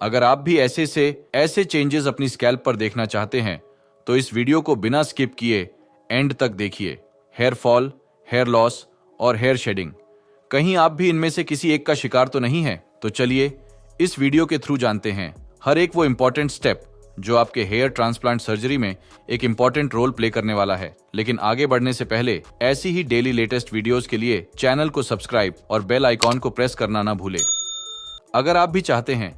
अगर आप भी ऐसे चेंजेस अपनी स्कैल्प पर देखना चाहते हैं तो इस वीडियो को बिना स्किप किए एंड तक देखिए। हेयर फॉल, हेयर लॉस और हेयर शेडिंग, कहीं आप भी इनमें से किसी एक का शिकार तो नहीं है? तो चलिए इस वीडियो के थ्रू जानते हैं हर एक वो इंपॉर्टेंट स्टेप जो आपके हेयर ट्रांसप्लांट सर्जरी में एक इंपॉर्टेंट रोल प्ले करने वाला है। लेकिन आगे बढ़ने से पहले ऐसी ही डेली लेटेस्ट वीडियोस के लिए चैनल को सब्सक्राइब और बेल आइकॉन को प्रेस करना ना भूले। अगर आप भी चाहते हैं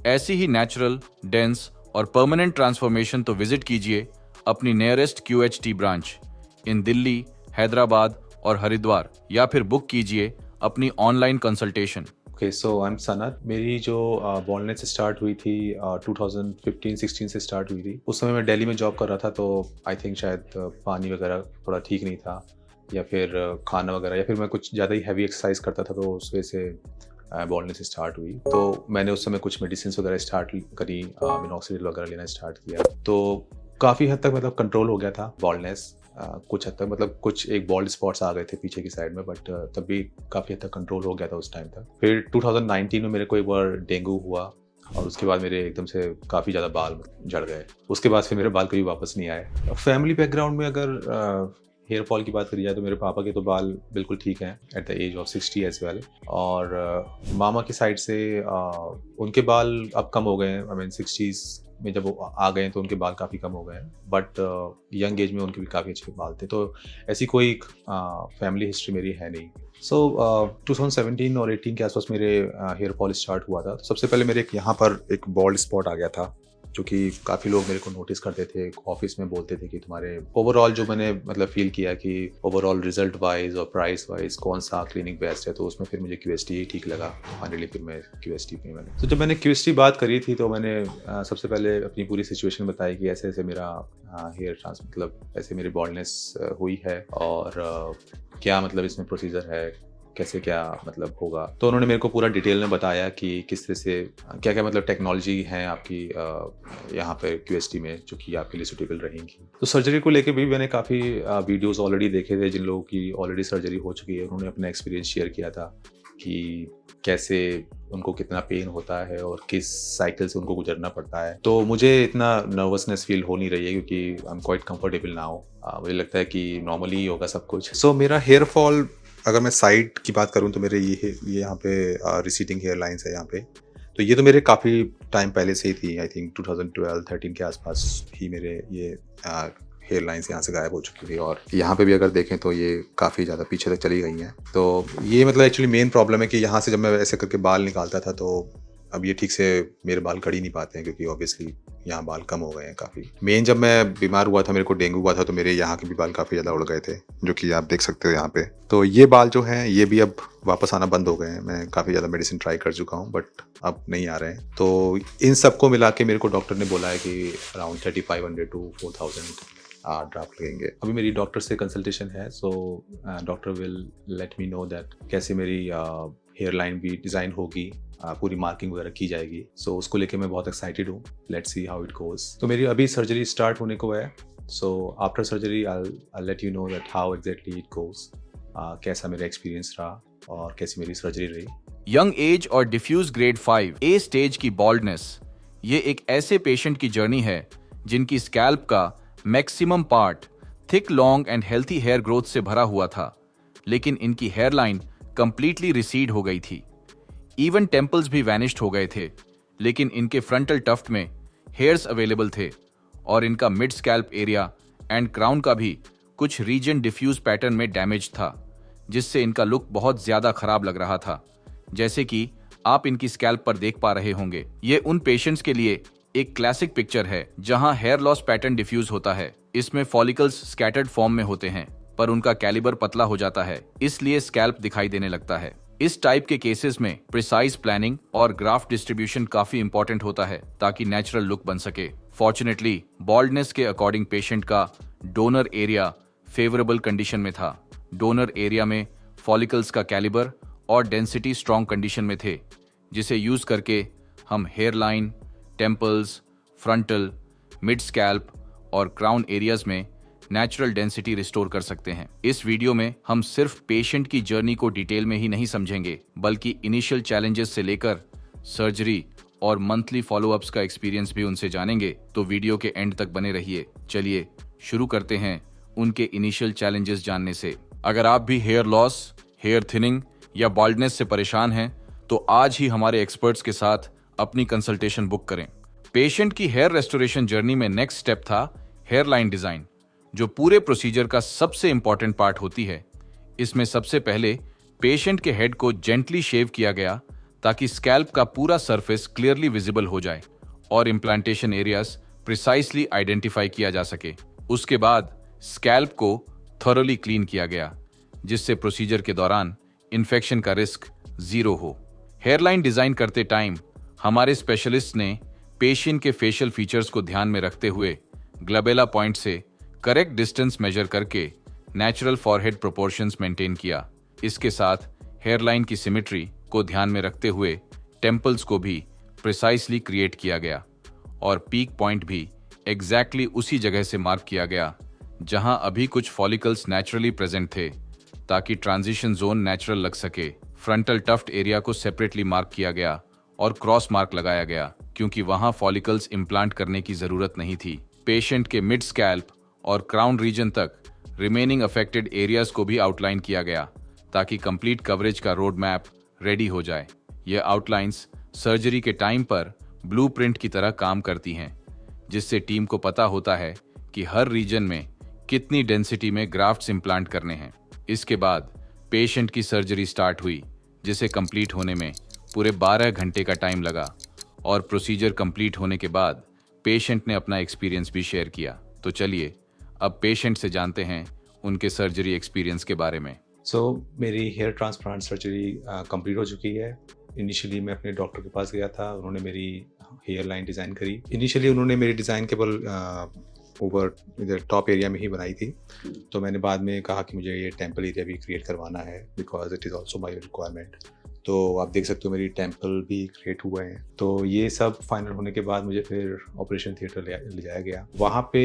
ऐसी ही नेचुरल, डेंस और परमानेंट ट्रांसफॉर्मेशन तो विजिट कीजिए अपनी nearest QHT branch in Delhi, Hyderabad और हरिद्वार, या फिर बुक कीजिए अपनी online consultation. Okay, so I am Sanat. मेरी जो बॉलनेस स्टार्ट हुई थी 2015-16 से स्टार्ट हुई थी। उस समय मैं दिल्ली में जॉब कर रहा था, तो आई थिंक शायद पानी वगैरह थोड़ा ठीक नहीं था, या फिर खाना वगैरह, या फिर मैं कुछ ज़्यादा ही हैवी एक्सरसाइज करता था, तो उस वजह से बॉलनेस स्टार्ट हुई। तो मैंने उस समय कुछ मेडिसिन वगैरह स्टार्ट करी, मिनॉक्सिडिल वगैरह लेना स्टार्ट किया, तो काफ़ी हद तक मतलब कंट्रोल हो गया था बॉलनेस। कुछ हद तक मतलब कुछ एक बॉल्ड स्पॉट्स आ गए थे पीछे की साइड में, बट तब भी काफ़ी हद तक कंट्रोल हो गया था उस टाइम तक। फिर 2019 में मेरे को एक बार डेंगू हुआ, और उसके बाद मेरे एकदम से काफ़ी ज़्यादा बाल झड़ गए। उसके बाद फिर मेरे बाल कभी वापस नहीं आए। फैमिली बैकग्राउंड में अगर हेयर फॉल की बात करी जाए तो मेरे पापा के तो बाल बिल्कुल ठीक हैं at the age of 60 as well, और मामा की साइड से उनके बाल अब कम हो गए हैं। आई मीन 60s में जब वो आ गए हैं तो उनके बाल काफ़ी कम हो गए हैं, बट यंग एज में उनके भी काफ़ी अच्छे बाल थे। तो ऐसी कोई फैमिली हिस्ट्री मेरी है नहीं। सो 2017 और 18 के आसपास मेरे हेयर फॉल स्टार्ट हुआ था। सबसे पहले मेरे यहाँ पर एक बॉल्ड स्पॉट आ गया था, जो कि काफ़ी लोग मेरे को नोटिस करते थे, ऑफिस में बोलते थे कि तुम्हारे ओवरऑल, जो मैंने मतलब फील किया कि ओवरऑल रिजल्ट वाइज और प्राइस वाइज कौन सा क्लिनिक बेस्ट है, तो उसमें फिर मुझे QHT ही ठीक लगा। फाइनली फिर मैं QHT पे मैंने, तो जब मैंने QHT बात करी थी तो मैंने सबसे पहले अपनी पूरी सिचुएशन बताई कि ऐसे ऐसे मेरा हेयर ट्रांस मतलब ऐसे मेरी बॉल्डनेस हुई है, और क्या मतलब इसमें प्रोसीजर है, कैसे क्या मतलब होगा। तो उन्होंने मेरे को पूरा डिटेल में बताया कि किस तरह से क्या क्या मतलब टेक्नोलॉजी है आपकी यहाँ पे QHT में, जो कि आपके लिए सूटेबल रहेंगी। तो सर्जरी को लेके भी मैंने काफ़ी वीडियोस ऑलरेडी देखे थे, जिन लोगों की ऑलरेडी सर्जरी हो चुकी है। उन्होंने अपना एक्सपीरियंस शेयर किया था कि कैसे उनको कितना पेन होता है और किस साइकिल से उनको गुजरना पड़ता है। तो मुझे इतना नर्वसनेस फील हो नहीं रही है, क्योंकि I am quite comfortable now. मुझे लगता है कि नॉर्मली ही होगा सब कुछ। सो मेरा हेयर फॉल, अगर मैं साइड की बात करूं तो मेरे ये यहाँ पे रिसीडिंग हेयर लाइंस है यहाँ पे। तो ये तो मेरे काफ़ी टाइम पहले से ही थी। आई थिंक 2012-13 के आसपास ही मेरे ये हेयर लाइंस यहाँ से गायब हो चुकी थी, और यहाँ पे भी अगर देखें तो ये काफ़ी ज़्यादा पीछे तक चली गई हैं। तो ये मतलब एक्चुअली मेन प्रॉब्लम है कि यहाँ से जब मैं ऐसे करके बाल निकालता था, तो अब ये ठीक से मेरे बाल कट ही नहीं पाते हैं, क्योंकि ऑब्वियसली यहाँ बाल कम हो गए हैं काफ़ी। मेन जब मैं बीमार हुआ था, मेरे को डेंगू हुआ था, तो मेरे यहाँ के भी बाल काफ़ी ज़्यादा उड़ गए थे, जो कि आप देख सकते हो यहाँ पे। तो ये बाल जो हैं ये भी अब वापस आना बंद हो गए हैं। मैं काफ़ी ज़्यादा मेडिसिन ट्राई कर चुका हूँ, बट अब नहीं आ रहे हैं। तो इन सबको मिला के मेरे को डॉक्टर ने बोला है कि अराउंड 3500 to 4000 ड्राफ्ट लगेंगे। अभी मेरी डॉक्टर से कंसल्टेशन है, so doctor will let me know that कैसे मेरी हेयर लाइन भी डिज़ाइन होगी, पूरी मार्किंग वगैरह की जाएगी। सो उसको लेके मैं बहुत एक्साइटेड हूँ। Let's see how it goes. तो मेरी अभी सर्जरी स्टार्ट होने को है, so after surgery I let you know that how exactly it goes, कैसा मेरा एक्सपीरियंस रहा और कैसी मेरी सर्जरी रही। यंग एज और डिफ्यूज ग्रेड 5A स्टेज की बॉल्डनेस, ये एक ऐसे पेशेंट की जर्नी है जिनकी स्कैल्प का maximum part thick, long and healthy hair growth से भरा हुआ था, लेकिन इनकी हेयरलाइन कंप्लीटली रिसीड हो गई थी। इवन टेम्पल्स भी वैनिश्ड हो गए थे, लेकिन इनके फ्रंटल टफ्ट में हेयर्स अवेलेबल थे, और इनका mid scalp area and crown का भी कुछ रीजन डिफ्यूज पैटर्न में डैमेज था, जिससे इनका लुक बहुत ज्यादा खराब लग रहा था, जैसे कि आप इनकी स्कैल्प पर देख पा रहे होंगे। ये उन पेशेंट्स के लिए एक क्लासिक पिक्चर है जहां हेयर लॉस पैटर्न डिफ्यूज होता है। इसमें फॉलिकल्स स्कैटर्ड फॉर्म में होते हैं, पर उनका कैलिबर पतला हो जाता है, इसलिए स्कैल्प दिखाई देने लगता है। इस टाइप के केसेस में प्रिसाइज प्लानिंग और ग्राफ्ट डिस्ट्रीब्यूशन काफी इंपॉर्टेंट होता है, ताकि नेचुरल लुक बन सके। फॉर्चुनेटली बॉल्डनेस के अकॉर्डिंग पेशेंट का डोनर एरिया फेवरेबल कंडीशन में था। डोनर एरिया में फॉलिकल्स का कैलिबर और डेंसिटी स्ट्रॉन्ग कंडीशन में थे, जिसे यूज करके हम hair line, temples, frontal, mid scalp और क्राउन एरियाज में नेचुरल डेंसिटी रिस्टोर कर सकते हैं। इस वीडियो में हम सिर्फ पेशेंट की जर्नी को डिटेल में ही नहीं समझेंगे, बल्कि इनिशियल चैलेंजेस से लेकर सर्जरी और मंथली फॉलोअप्स का एक्सपीरियंस भी उनसे जानेंगे, तो वीडियो के एंड तक बने रहिए। चलिए शुरू करते हैं उनके इनिशियल चैलेंजेस जानने से। अगर आप भी हेयर लॉस, हेयर थिनिंग या बाल्डनेस से परेशान हैं, तो आज ही हमारे एक्सपर्ट्स के साथ अपनी कंसल्टेशन बुक करें। पेशेंट की हेयर रेस्टोरेशन जर्नी में नेक्स्ट स्टेप था हेयर लाइन डिजाइन, जो पूरे प्रोसीजर का सबसे इंपॉर्टेंट पार्ट होती है। इसमें सबसे पहले पेशेंट के हेड को जेंटली शेव किया गया ताकि स्कैल्प का पूरा सरफेस क्लियरली विजिबल हो जाए और इम्प्लांटेशन एरियाज प्रिसाइसली आइडेंटिफाई किया जा सके। उसके बाद स्कैल्प को थॉरोली क्लीन किया गया, जिससे प्रोसीजर के दौरान इन्फेक्शन का रिस्क जीरो हो। हेयरलाइन डिजाइन करते टाइम हमारे स्पेशलिस्ट ने पेशेंट के फेशियल फीचर्स को ध्यान में रखते हुए ग्लबेला पॉइंट से करेक्ट डिस्टेंस मेजर करके नेचुरल फॉरहेड प्रोपोर्शंस मेंटेन किया। इसके साथ हेयरलाइन की सिमेट्री को ध्यान में रखते हुए टेम्पल्स को भी प्रिसाइसली क्रिएट किया गया और पीक पॉइंट भी एग्जैक्टली उसी जगह से मार्क किया गया जहां अभी कुछ फॉलिकल्स नेचुरली प्रेजेंट थे, ताकि ट्रांजिशन जोन नेचुरल लग सके। फ्रंटल टफ्ट एरिया को सेपरेटली मार्क किया गया और क्रॉस मार्क लगाया गया, क्योंकि वहां फॉलिकल्स इम्प्लांट करने की जरूरत नहीं थी। पेशेंट के मिड स्कैल्प और क्राउन रीजन तक रिमेनिंग अफेक्टेड एरियाज को भी आउटलाइन किया गया, ताकि कंप्लीट कवरेज का रोड मैप रेडी हो जाए। ये आउटलाइंस सर्जरी के टाइम पर ब्लूप्रिंट की तरह काम करती हैं, जिससे टीम को पता होता है कि हर रीजन में कितनी डेंसिटी में ग्राफ्ट्स इम्प्लांट करने हैं। इसके बाद पेशेंट की सर्जरी स्टार्ट हुई, जिसे कंप्लीट होने में पूरे 12 घंटे का टाइम लगा और प्रोसीजर कंप्लीट होने के बाद पेशेंट ने अपना एक्सपीरियंस भी शेयर किया। तो चलिए अब पेशेंट से जानते हैं उनके सर्जरी एक्सपीरियंस के बारे में। मेरी हेयर ट्रांसप्लांट सर्जरी कंप्लीट हो चुकी है। इनिशियली मैं अपने डॉक्टर के पास गया था, उन्होंने मेरी हेयर लाइन डिज़ाइन करी। इनिशियली उन्होंने मेरी डिज़ाइन केवल ओवर इधर टॉप एरिया में ही बनाई थी, तो मैंने बाद में कहा कि मुझे ये टेम्पल एरिया भी क्रिएट करवाना है, because it is also my requirement. तो आप देख सकते हो मेरी टेम्पल भी क्रिएट हुए हैं। तो ये सब फाइनल होने के बाद मुझे फिर ऑपरेशन थिएटर ले जाया गया। वहाँ पे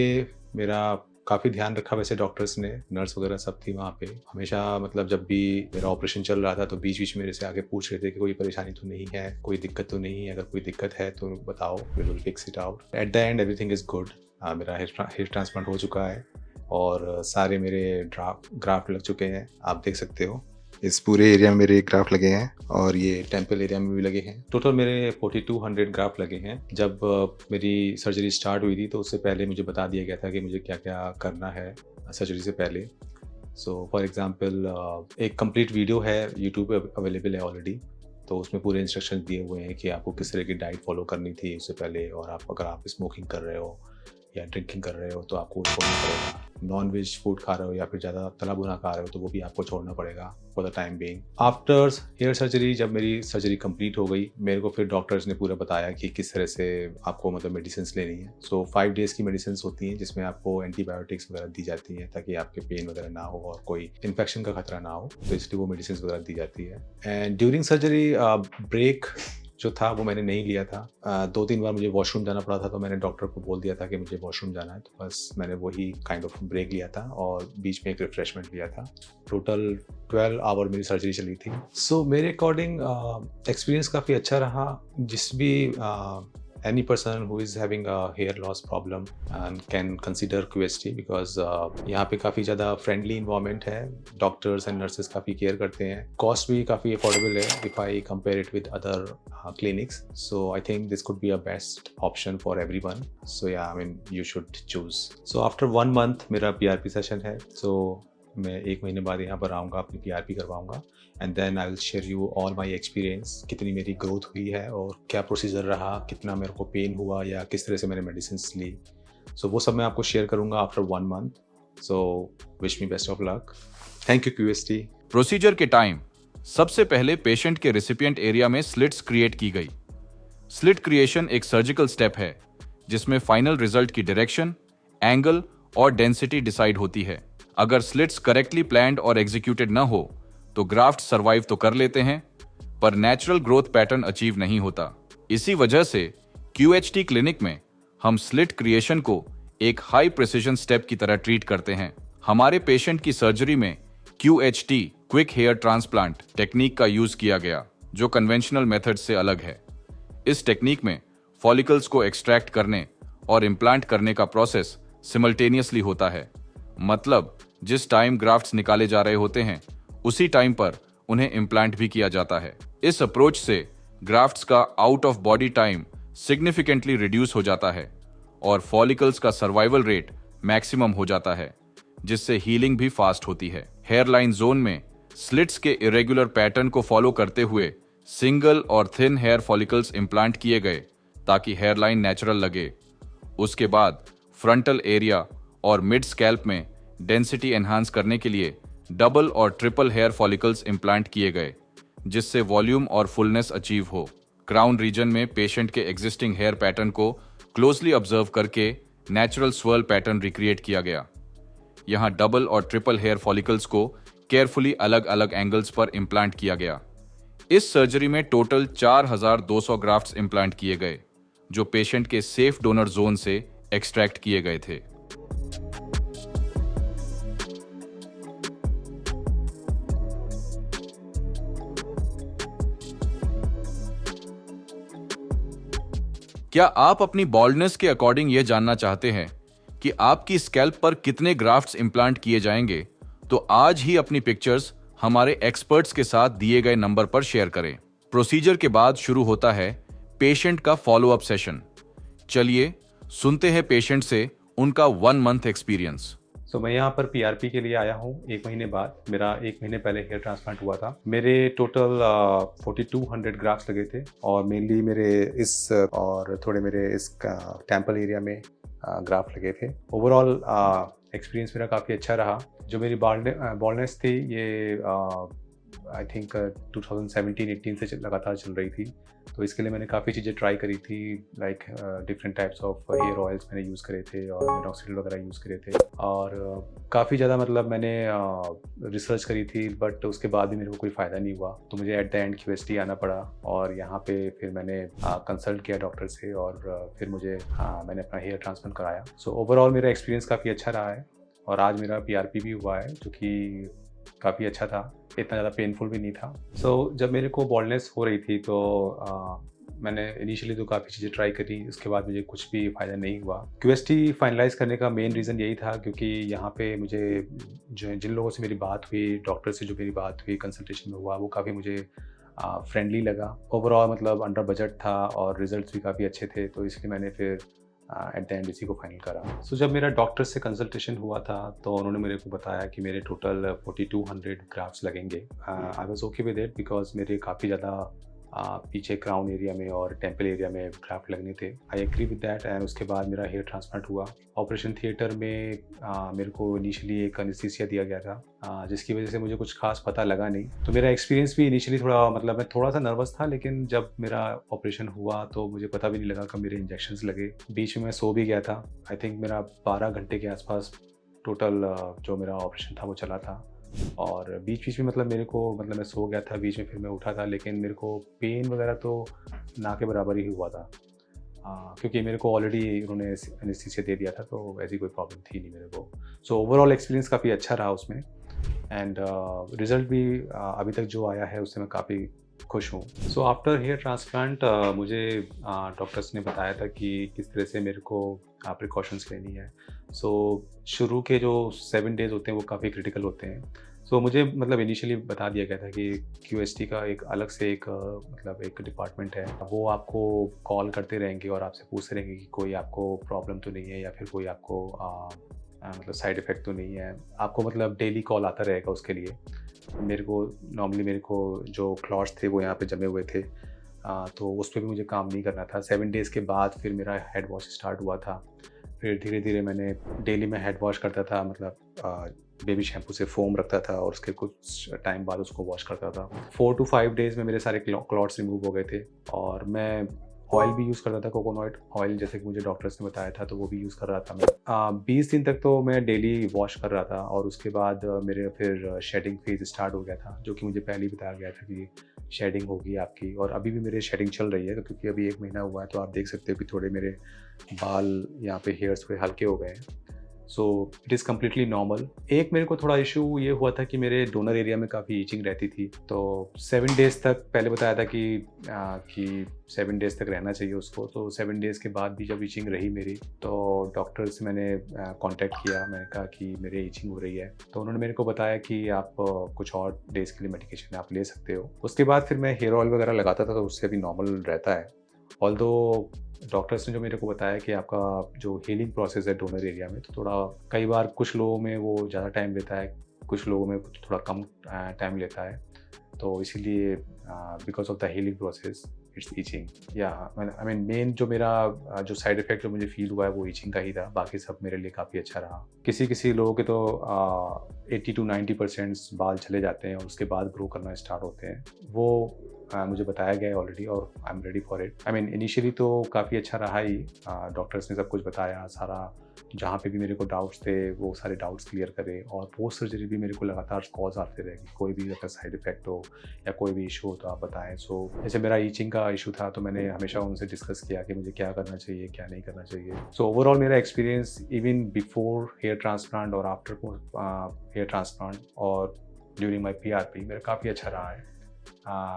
मेरा काफ़ी ध्यान रखा वैसे डॉक्टर्स ने, नर्स वगैरह सब थी वहाँ पे। हमेशा मतलब जब भी मेरा ऑपरेशन चल रहा था तो बीच बीच मेरे से आगे पूछ रहे थे कि कोई परेशानी तो नहीं है, कोई दिक्कत तो नहीं है, अगर कोई दिक्कत है तो बताओ, we will fix it out. At the end everything is good. मेरा हेयर ट्रांसप्लांट हो चुका है और सारे मेरे ग्राफ्ट लग चुके हैं। आप देख सकते हो इस पूरे एरिया में मेरे ग्राफ्ट लगे हैं और ये टेम्पल एरिया में भी लगे हैं। टोटल मेरे 4200 ग्राफ्ट लगे हैं। जब मेरी सर्जरी स्टार्ट हुई थी तो उससे पहले मुझे बता दिया गया था कि मुझे क्या क्या करना है सर्जरी से पहले। सो फॉर एग्जांपल एक कंप्लीट वीडियो है यूट्यूब पे अवेलेबल है ऑलरेडी, तो उसमें पूरे इंस्ट्रक्शन दिए हुए हैं कि आपको किस तरह की डाइट फॉलो करनी थी उससे पहले, और अगर आप स्मोकिंग कर रहे हो या ड्रिंकिंग कर रहे हो तो आपको छोड़ना पड़ेगा। नॉन वेज फूड खा रहे हो या फिर ज़्यादा तला भुना खा रहे हो तो वो भी आपको छोड़ना पड़ेगा for the time being. After hair surgery, जब मेरी सर्जरी कंप्लीट हो गई, मेरे को फिर डॉक्टर्स ने पूरा बताया कि किस तरह से आपको मतलब मेडिसिन लेनी है। सो 5 डेज़ की मेडिसिन होती हैं जिसमें आपको एंटीबायोटिक्स वगैरह दी जाती हैं ताकि आपके पेन वगैरह ना हो और कोई इन्फेक्शन का खतरा ना हो, तो इसलिए वो मेडिसिन वगैरह दी जाती है। एंड ड्यूरिंग सर्जरी ब्रेक जो था वो मैंने नहीं लिया था। 2-3 बार मुझे वॉशरूम जाना पड़ा था, तो मैंने डॉक्टर को बोल दिया था कि मुझे वॉशरूम जाना है, तो बस मैंने वही काइंड ऑफ ब्रेक लिया था और बीच में एक रिफ्रेशमेंट लिया था। टोटल 12 आवर मेरी सर्जरी चली थी। सो मेरे अकॉर्डिंग एक्सपीरियंस काफ़ी अच्छा रहा। जिस भी any person who is having a hair loss problem can consider QST because यहाँ पे काफ़ी ज़्यादा friendly environment है, doctors and nurses काफ़ी केयर करते हैं, cost भी काफ़ी affordable है if I compare it with other clinics. So I think this could be a best option for everyone. So yeah, I mean you should choose. So after 1 month मेरा PRP session है, so मैं 1 महीने बाद यहाँ पर आऊँगा, अपनी PRP करवाऊँगा and then I will share you all my experience, कितनी मेरी ग्रोथ हुई है और क्या प्रोसीजर रहा, कितना मेरे को पेन हुआ या किस तरह से मैंने मेडिसिन ली। सो वो सब मैं आपको शेयर करूँगा after 1 month. So wish me best of luck. Thank you QST। Procedure के टाइम सबसे पहले पेशेंट के रेसिपिएंट एरिया में स्लिट्स क्रिएट की गई। स्लिट क्रिएशन एक सर्जिकल स्टेप है जिसमें फाइनल रिजल्ट की डायरेक्शन, एंगल और डेंसिटी डिसाइड होती है। अगर स्लिट्स करेक्टली प्लान्ड और एग्जीक्यूटेड न हो तो ग्राफ्ट सर्वाइव तो कर लेते हैं, पर नेचुरल ग्रोथ पैटर्न अचीव नहीं होता। इसी वजह से QHT क्लिनिक में हम स्लिट क्रिएशन को एक हाई प्रिसिजन स्टेप की तरह ट्रीट करते हैं। हमारे पेशेंट की सर्जरी में QHT quick hair transplant technique का यूज किया गया, जो कन्वेंशनल मेथड से अलग है। इस टेक्निक में फॉलिकल्स को एक्सट्रैक्ट करने और इम्प्लांट करने का प्रोसेस सिमल्टेनियसली होता है। मतलब जिस टाइम ग्राफ्ट्स निकाले जा रहे होते हैं उसी टाइम पर उन्हें इम्प्लांट भी किया जाता है। इस अप्रोच से ग्राफ्ट्स का out of body time significantly reduce हो जाता है और फॉलिकल्स का सर्वाइवल रेट मैक्सिमम हो जाता है, जिससे हीलिंग भी फास्ट होती है। हेयरलाइन जोन में स्लिट्स के इरेगुलर पैटर्न को फॉलो करते हुए सिंगल और थिन हेयर फॉलिकल्स इम्प्लांट किए गए ताकि हेयरलाइन नेचुरल लगे। उसके बाद फ्रंटल एरिया और मिड स्कैल्प में डेंसिटी एनहांस करने के लिए डबल और ट्रिपल हेयर फॉलिकल्स इम्प्लांट किए गए, जिससे वॉल्यूम और फुलनेस अचीव हो। क्राउन रीजन में पेशेंट के एग्जिस्टिंग हेयर पैटर्न को क्लोजली ऑब्जर्व करके नेचुरल स्वर्ल पैटर्न रिक्रिएट किया गया। यहाँ डबल और ट्रिपल हेयर फॉलिकल्स को केयरफुली अलग अलग एंगल्स पर इम्प्लांट किया गया। इस सर्जरी में टोटल 4200 ग्राफ्ट्स इम्प्लांट किए गए, जो पेशेंट के सेफ डोनर जोन से एक्सट्रैक्ट किए गए थे। क्या आप अपनी बॉल्डनेस के अकॉर्डिंग यह जानना चाहते हैं कि आपकी स्कैल्प पर कितने ग्राफ्ट्स इम्प्लांट किए जाएंगे? तो आज ही अपनी पिक्चर्स हमारे एक्सपर्ट्स के साथ दिए गए नंबर पर शेयर करें। प्रोसीजर के बाद शुरू होता है पेशेंट का फॉलोअप सेशन। चलिए सुनते हैं पेशेंट से उनका 1 मंथ एक्सपीरियंस। मैं यहाँ पर पीआरपी के लिए आया हूँ 1 महीने बाद। मेरा 1 महीने पहले हेयर ट्रांसप्लांट हुआ था। मेरे टोटल 4200 ग्राफ्ट्स लगे थे और मेनली मेरे इस और थोड़े मेरे इस टेम्पल एरिया में ग्राफ्ट लगे थे। ओवरऑल एक्सपीरियंस मेरा काफ़ी अच्छा रहा। जो मेरी बॉल्डनेस थी ये आई थिंक 2017-18 से लगातार चल रही थी, तो इसके लिए मैंने काफ़ी चीज़ें ट्राई करी थी। Like different types of hair oils मैंने यूज़ करे थे और मिनॉक्सिडिल वगैरह यूज़ करे थे और काफ़ी ज़्यादा मतलब मैंने रिसर्च करी थी, बट उसके बाद भी मेरे को कोई फ़ायदा नहीं हुआ। तो मुझे एट द एंड क्यूएसटी आना पड़ा और यहाँ पे फिर मैंने कंसल्ट किया डॉक्टर से और फिर मैंने अपना हेयर ट्रांसप्लांट कराया। सो ओवरऑल मेरा एक्सपीरियंस काफ़ी अच्छा रहा है और आज मेरा पीआरपी भी हुआ है, जो कि काफ़ी अच्छा था, इतना ज़्यादा पेनफुल भी नहीं था। जब मेरे को बॉल्डनेस हो रही थी तो मैंने इनिशियली तो काफ़ी चीज़ें ट्राई करी, उसके बाद मुझे कुछ भी फ़ायदा नहीं हुआ। क्यूएसटी फाइनलाइज़ करने का मेन रीज़न यही था क्योंकि यहाँ पे मुझे जिन लोगों से मेरी बात हुई, डॉक्टर से जो मेरी बात हुई कंसल्टेशन में हुआ, वो काफ़ी मुझे फ्रेंडली लगा। ओवरऑल मतलब अंडर बजट था और रिजल्ट्स भी काफ़ी अच्छे थे, तो इसलिए मैंने फिर एट द एंड इसी को फाइनल करा। जब मेरा डॉक्टर से कंसल्टेशन हुआ था तो उन्होंने मेरे को बताया कि मेरे टोटल 4200 ग्राफ्ट्स लगेंगे। I was okay with it because मेरे काफ़ी ज़्यादा पीछे क्राउन एरिया में और टेम्पल एरिया में ग्राफ्ट लगने थे। I agree with that and उसके बाद मेरा हेयर ट्रांसप्लांट हुआ। ऑपरेशन थिएटर में मेरे को इनिशियली एक एनेस्थीसिया दिया गया था, जिसकी वजह से मुझे कुछ खास पता लगा नहीं। तो मेरा एक्सपीरियंस भी इनिशियली थोड़ा मतलब मैं थोड़ा सा नर्वस था, लेकिन जब मेरा ऑपरेशन हुआ तो मुझे पता भी नहीं लगा कब मेरे इंजेक्शंस लगे। बीच में मैं सो भी गया था। आई थिंक मेरा 12 घंटे के आसपास टोटल जो मेरा ऑपरेशन था वो चला था और बीच बीच में मतलब मेरे को मतलब मैं सो गया था बीच में, फिर मैं उठा था, लेकिन मेरे को पेन वगैरह तो ना के बराबर ही हुआ था क्योंकि मेरे को ऑलरेडी उन्होंने एनेस्थीसिया दे दिया था, तो ऐसी कोई प्रॉब्लम थी नहीं मेरे को। सो ओवरऑल एक्सपीरियंस काफ़ी अच्छा रहा उसमें एंड रिज़ल्ट भी अभी तक जो आया है उससे मैं काफ़ी खुश हूँ। सो आफ्टर हेयर ट्रांसप्लांट मुझे डॉक्टर्स ने बताया था कि किस तरह से मेरे को प्रिकॉशंस लेनी है। शुरू के जो 7 डेज़ होते हैं वो काफ़ी क्रिटिकल होते हैं। मुझे मतलब इनिशियली बता दिया गया था कि क्यूएसटी का एक अलग से एक मतलब एक डिपार्टमेंट है, वो आपको कॉल करते रहेंगे और आपसे पूछते रहेंगे कि कोई आपको प्रॉब्लम तो नहीं है या फिर कोई आपको मतलब साइड इफ़ेक्ट तो नहीं है। आपको मतलब डेली कॉल आता रहेगा उसके लिए। मेरे को जो क्लॉट्स थे वो यहाँ पे जमे हुए थे, तो उस पर भी मुझे काम नहीं करना था। 7 डेज़ के बाद फिर मेरा हेड वॉश स्टार्ट हुआ था। फिर धीरे धीरे मैंने डेली में हेड वॉश करता था, मतलब बेबी शैम्पू से फोम रखता था और उसके कुछ टाइम बाद उसको वॉश करता था। 4 to 5 डेज़ में मेरे सारे क्लॉट्स रिमूव हो गए थे और मैं ऑयल भी यूज़ करता था, कोकोनट ऑयल, जैसे कि मुझे डॉक्टर्स ने बताया था, तो वो भी यूज़ कर रहा था मैं। 20 दिन तक तो मैं डेली वॉश कर रहा था और उसके बाद मेरे फिर शेडिंग फेज स्टार्ट हो गया था, जो कि मुझे पहले ही बताया गया था कि शेडिंग होगी आपकी, और अभी भी मेरे शेडिंग चल रही है क्योंकि अभी 1 महीना हुआ है। तो आप देख सकते हो कि थोड़े मेरे बाल यहाँ पे हेयर्स थोड़े हल्के हो गए हैं। So it is completely normal. एक मेरे को थोड़ा इशू ये हुआ था कि मेरे डोनर एरिया में काफ़ी ईचिंग रहती थी, तो 7 डेज़ तक पहले बताया था कि 7 डेज़ तक रहना चाहिए उसको। तो 7 डेज़ के बाद भी जब ईचिंग रही मेरी, तो डॉक्टर से मैंने कॉन्टैक्ट किया। मैंने कहा कि मेरे ईचिंग हो रही है, तो उन्होंने मेरे को बताया कि आप कुछ और डेज़ के लिए मेडिकेशन आप ले सकते हो। उसके बाद फिर मैं हेयर ऑयल वगैरह लगाता था, तो उससे भी नॉर्मल रहता है। ऑल्दो डॉक्टर्स ने जो मेरे को बताया कि आपका जो हीलिंग प्रोसेस है डोनर एरिया में, तो थोड़ा कई बार कुछ लोगों में वो ज़्यादा टाइम लेता है, कुछ लोगों में थोड़ा कम टाइम लेता है। तो इसीलिए because of the healing process it's itching. या आई मीन मेन जो मेरा जो साइड इफ़ेक्ट जो मुझे फ़ील हुआ है वो ईचिंग का ही था। बाकी सब मेरे लिए काफ़ी अच्छा रहा। किसी लोगों के तो 80 to 90% बाल चले जाते हैं और उसके बाद ग्रो करना स्टार्ट होते हैं। वो मुझे बताया गया है ऑलरेडी और I am ready for it. I mean initially तो काफ़ी अच्छा रहा ही। डॉक्टर्स ने सब कुछ बताया, सारा जहाँ पे भी मेरे को डाउट्स थे वो सारे डाउट्स क्लियर करे। और पोस्ट सर्जरी भी मेरे को लगातार कॉल्स आते रहे कि कोई भी अगर साइड इफेक्ट हो या कोई भी इशू हो तो आप बताएं। सो जैसे मेरा ईचिंग का इशू था, तो मैंने हमेशा उनसे डिस्कस किया कि मुझे क्या करना चाहिए, क्या नहीं करना चाहिए। सो ओवरऑल मेरा experience even before hair transplant और आफ्टर हेयर ट्रांसप्लांट और ड्यूरिंग माई PRP मेरा काफ़ी अच्छा रहा है।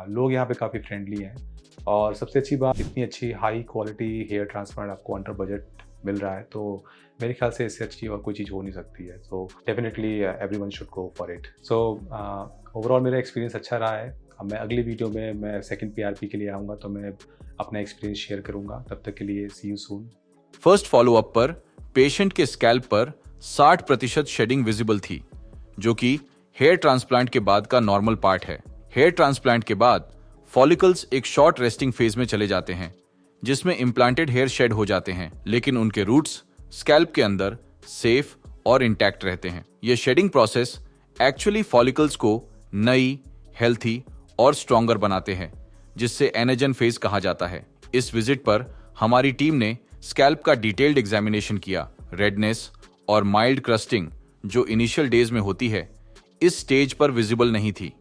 लोग यहाँ पे काफ़ी फ्रेंडली हैं और सबसे अच्छी बात, इतनी अच्छी हाई क्वालिटी हेयर ट्रांसप्लांट आपको अंडर बजट मिल रहा है, तो मेरे ख्याल से इससे अच्छी और कोई चीज़ हो नहीं सकती है। So definitely everyone should go for it. So overall मेरा एक्सपीरियंस अच्छा रहा है। अब मैं अगली वीडियो में मैं सेकंड PRP के लिए आऊँगा, तो मैं अपना एक्सपीरियंस शेयर करूँगा। तब तक के लिए सी यू सून। फर्स्ट फॉलोअप पर पेशेंट के स्कैल्प पर 60% शेडिंग विजिबल थी, जो कि हेयर ट्रांसप्लांट के बाद का नॉर्मल पार्ट है। हेयर ट्रांसप्लांट के बाद फॉलिकल्स एक शॉर्ट रेस्टिंग फेज में चले जाते हैं, जिसमें इम्प्लांटेड हेयर शेड हो जाते हैं, लेकिन उनके रूट्स स्कैल्प के अंदर सेफ और इंटैक्ट रहते हैं। यह शेडिंग प्रोसेस एक्चुअली फॉलिकल्स को नई, हेल्थी और स्ट्रॉन्गर बनाते हैं, जिससे एनेजन फेज कहा जाता है। इस विजिट पर हमारी टीम ने स्कैल्प का डिटेल्ड एग्जामिनेशन किया। रेडनेस और माइल्ड क्रस्टिंग जो इनिशियल डेज में होती है, इस स्टेज पर विजिबल नहीं थी,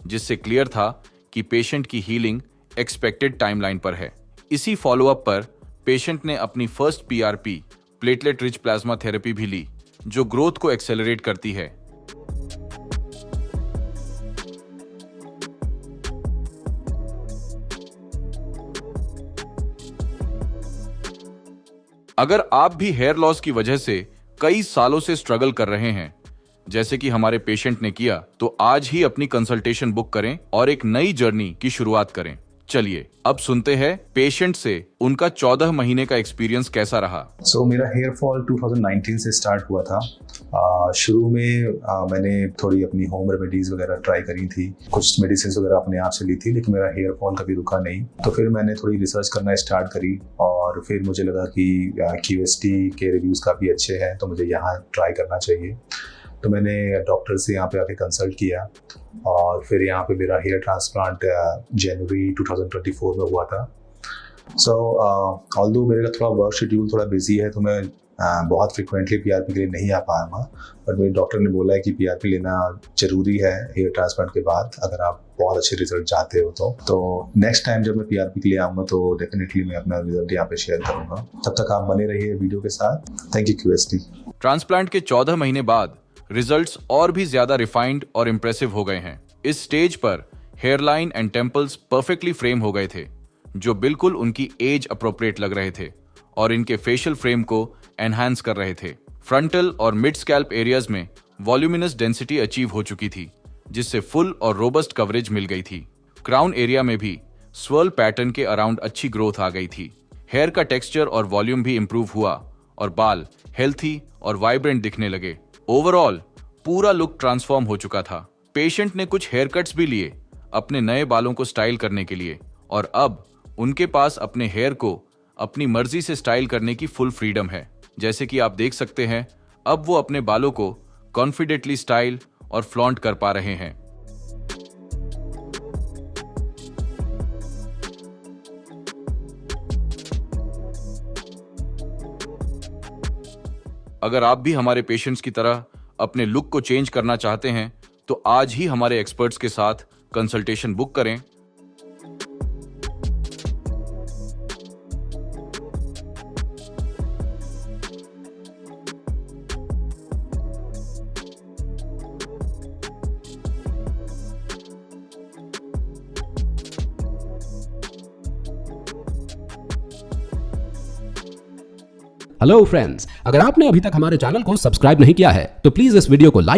जिससे क्लियर था कि पेशेंट की हीलिंग एक्सपेक्टेड टाइमलाइन पर है। इसी फॉलोअप पर पेशेंट ने अपनी first PRP platelet rich plasma therapy भी ली, जो ग्रोथ को एक्सेलरेट करती है। अगर आप भी हेयर लॉस की वजह से कई सालों से स्ट्रगल कर रहे हैं, जैसे कि हमारे पेशेंट ने किया, तो आज ही अपनी कंसल्टेशन बुक करें और एक नई जर्नी की शुरुआत करें। चलिए अब सुनते हैं पेशेंट से उनका 14 महीने का एक्सपीरियंस कैसा रहा। मेरा हेयर फॉल 2019 से स्टार्ट हुआ था। शुरू में मैंने थोड़ी अपनी होम रेमेडीज वगैरह ट्राई करी थी, कुछ मेडिसिन वगैरह अपने आप से ली थी, लेकिन मेरा हेयर फॉल कभी रुका नहीं। तो फिर मैंने थोड़ी रिसर्च करना स्टार्ट करी और फिर मुझे लगा कि QST के रिव्यूज़ काफ़ी अच्छे हैं, तो मुझे यहाँ ट्राई करना चाहिए। तो मैंने डॉक्टर से यहाँ पे आके कंसल्ट किया और फिर यहाँ पे मेरा हेयर ट्रांसप्लांट जनवरी 2024 में हुआ था। ऑल्दो मेरा थोड़ा वर्क शेड्यूल थोड़ा बिजी है, तो मैं बहुत फ्रिक्वेंटली PRP के लिए नहीं आ पाऊँगा, पर मेरे डॉक्टर ने बोला है कि PRP लेना ज़रूरी है हेयर ट्रांसप्लांट के बाद, अगर आप बहुत अच्छे रिजल्ट चाहते हो तो नेक्स्ट टाइम जब मैं PRP के लिए आऊँगा तो डेफिनेटली मैं अपना रिजल्ट यहाँ पे शेयर करूँगा। तब तक आप बने रहिए वीडियो के साथ। Thank you QST। ट्रांसप्लांट के 14 महीने बाद रिजल्ट्स और भी ज्यादा रिफाइंड और इंप्रेसिव हो गए हैं। इस स्टेज पर hairline and temples perfectly frame हो गए थे, जो बिल्कुल उनकी एज अप्रोप्रिएट लग रहे थे और इनके फेशियल फ्रेम को एनहांस कर रहे थे। फ्रंटल और मिड स्कैल्प एरियाज में वॉल्यूमिनस डेंसिटी अचीव हो चुकी थी, जिससे फुल और रोबस्ट कवरेज मिल गई थी। क्राउन एरिया में भी स्वर्ल पैटर्न के अराउंड अच्छी ग्रोथ आ गई थी। हेयर का टेक्सचर और वॉल्यूम भी इंप्रूव हुआ और बाल हेल्थी और वाइब्रेंट दिखने लगे। ओवरऑल पूरा लुक ट्रांसफॉर्म हो चुका था। पेशेंट ने कुछ हेयर कट्स भी लिए अपने नए बालों को स्टाइल करने के लिए, और अब उनके पास अपने हेयर को अपनी मर्जी से स्टाइल करने की फुल फ्रीडम है। जैसे कि आप देख सकते हैं, अब वो अपने बालों को कॉन्फिडेंटली स्टाइल और फ्लॉन्ट कर पा रहे हैं। अगर आप भी हमारे पेशेंट्स की तरह अपने लुक को चेंज करना चाहते हैं, तो आज ही हमारे एक्सपर्ट्स के साथ कंसल्टेशन बुक करें। हेलो फ्रेंड्स, अगर आपने अभी तक हमारे चैनल को सब्सक्राइब नहीं किया है तो प्लीज इस वीडियो को लाइक